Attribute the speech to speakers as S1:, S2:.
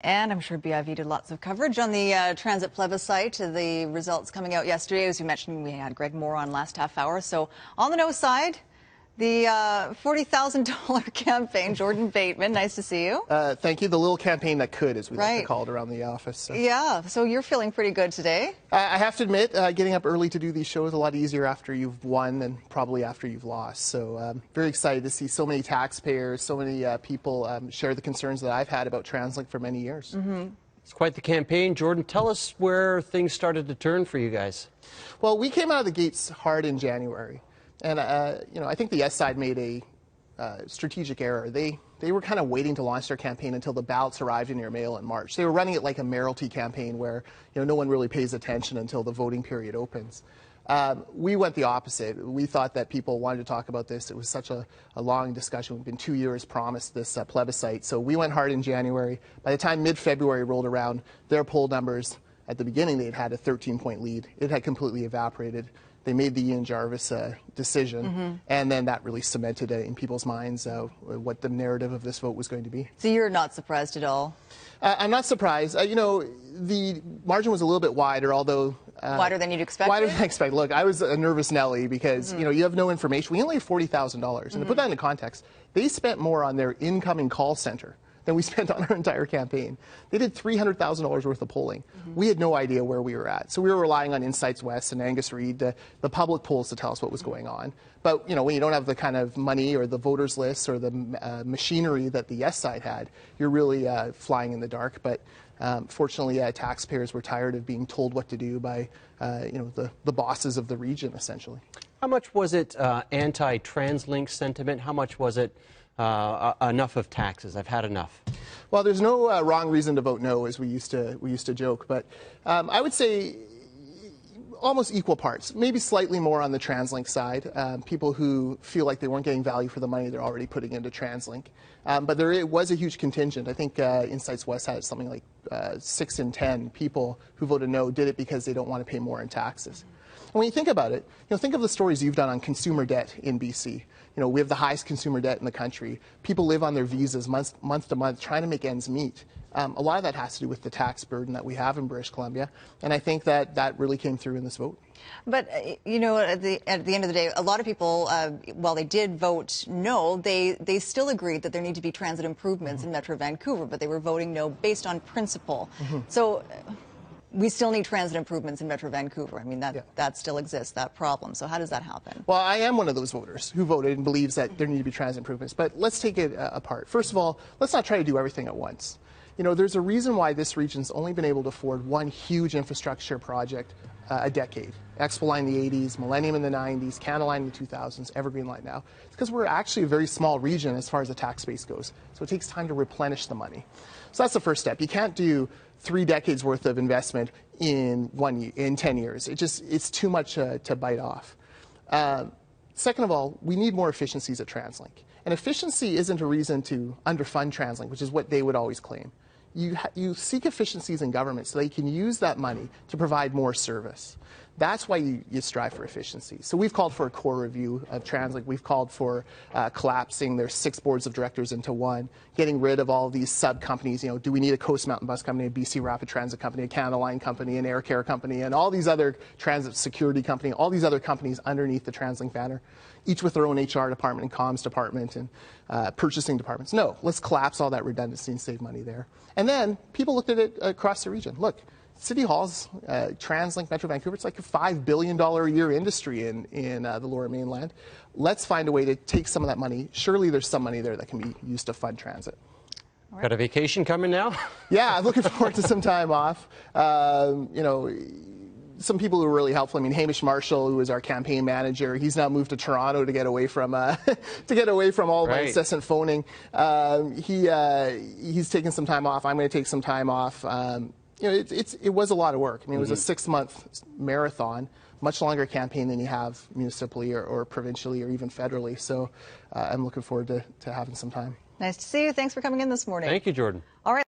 S1: And I'm sure BIV did lots of coverage on the transit plebiscite. The results coming out yesterday, as you mentioned, we had Greg Moore on last half hour. So on the no side, the $40,000 campaign, Jordan Bateman, nice to see you.
S2: Thank you. The little campaign that could, as we like to call it around the office. So.
S1: Yeah, so you're feeling pretty good today.
S2: I have to admit, getting up early to do these shows is a lot easier after you've won than probably after you've lost. So very excited to see so many taxpayers, so many people share the concerns that I've had about TransLink for many years.
S3: It's quite the campaign. Jordan, tell us where things started to turn for you guys.
S2: Well, we came out of the gates hard in January. And, I think the yes side made a strategic error. They were kind of waiting to launch their campaign until the ballots arrived in your mail in March. They were running it like a mayoralty campaign where, no one really pays attention until the voting period opens. We went the opposite. We thought that people wanted to talk about this. It was such a long discussion. We've been 2 years promised this plebiscite. So we went hard in January. By the time mid-February rolled around, their poll numbers, at the beginning, they'd had a 13-point lead. It had completely evaporated. They made the Ian Jarvis decision, and then that really cemented in people's minds what the narrative of this vote was going to be.
S1: So you're not surprised at all?
S2: I'm not surprised. The margin was a little bit wider, although...
S1: wider than you'd expect?
S2: Wider than I expect. Look, I was a nervous Nelly because, you have no information. We only have $40,000. And to put that into context, they spent more on their incoming call center than we spent on our entire campaign. They did $300,000 worth of polling. We had no idea where we were at. So we were relying on Insights West and Angus Reid, the public polls, to tell us what was going on. But, when you don't have the kind of money or the voters lists or the machinery that the yes side had, you're really flying in the dark. But fortunately, taxpayers were tired of being told what to do by, the bosses of the region, essentially.
S3: How much was it anti-TransLink sentiment? How much was it enough of taxes? I've had enough.
S2: Well, there's no wrong reason to vote no, as we used to joke, but I would say almost equal parts, maybe slightly more on the TransLink side. People who feel like they weren't getting value for the money they're already putting into TransLink. But there was a huge contingent. I think Insights West had something like 6 in 10 people who voted no did it because they don't want to pay more in taxes. And when you think about it, think of the stories you've done on consumer debt in BC. We have the highest consumer debt in the country. People live on their visas month to month trying to make ends meet. A lot of that has to do with the tax burden that we have in British Columbia, and I think that really came through in this vote.
S1: But, at the end of the day, a lot of people, while they did vote no, they still agreed that there need to be transit improvements in Metro Vancouver, but they were voting no based on principle. So we still need transit improvements in Metro Vancouver. I mean, that still exists, that problem. So how does that happen?
S2: Well, I am one of those voters who voted and believes that there need to be transit improvements. But let's take it apart. First of all, let's not try to do everything at once. There's a reason why this region's only been able to afford one huge infrastructure project a decade. Expo Line in the 80s, Millennium in the 90s, Canada Line in the 2000s, Evergreen Line now. It's because we're actually a very small region as far as the tax base goes. So it takes time to replenish the money. So that's the first step. You can't do 3 decades worth of investment in 10 years. It's too much to bite off. Second of all, we need more efficiencies at TransLink. And efficiency isn't a reason to underfund TransLink, which is what they would always claim. You seek efficiencies in government so that you can use that money to provide more service. That's why you strive for efficiency. So we've called for a core review of TransLink. We've called for collapsing their 6 boards of directors into one, getting rid of all of these sub-companies. Do we need a Coast Mountain Bus Company, a BC Rapid Transit Company, a Canada Line Company, an Air Care Company, and all these other transit security company, all these other companies underneath the TransLink banner, each with their own HR department and comms department and purchasing departments. No, let's collapse all that redundancy and save money there. And then people looked at it across the region. Look, City Hall's TransLink Metro Vancouver, it's like a $5 billion a year industry in the Lower Mainland. Let's find a way to take some of that money. Surely there's some money there that can be used to fund transit.
S3: Right. Got a vacation coming now?
S2: Yeah, I'm looking forward to some time off. Some people who were really helpful. I mean, Hamish Marshall, who was our campaign manager, he's now moved to Toronto to get away from all my incessant phoning. He's taken some time off. I'm going to take some time off. It was a lot of work. I mean, it was a 6-month marathon, much longer campaign than you have municipally or provincially or even federally. So I'm looking forward to having some time.
S1: Nice to see you. Thanks for coming in this morning.
S3: Thank you, Jordan.
S1: All right.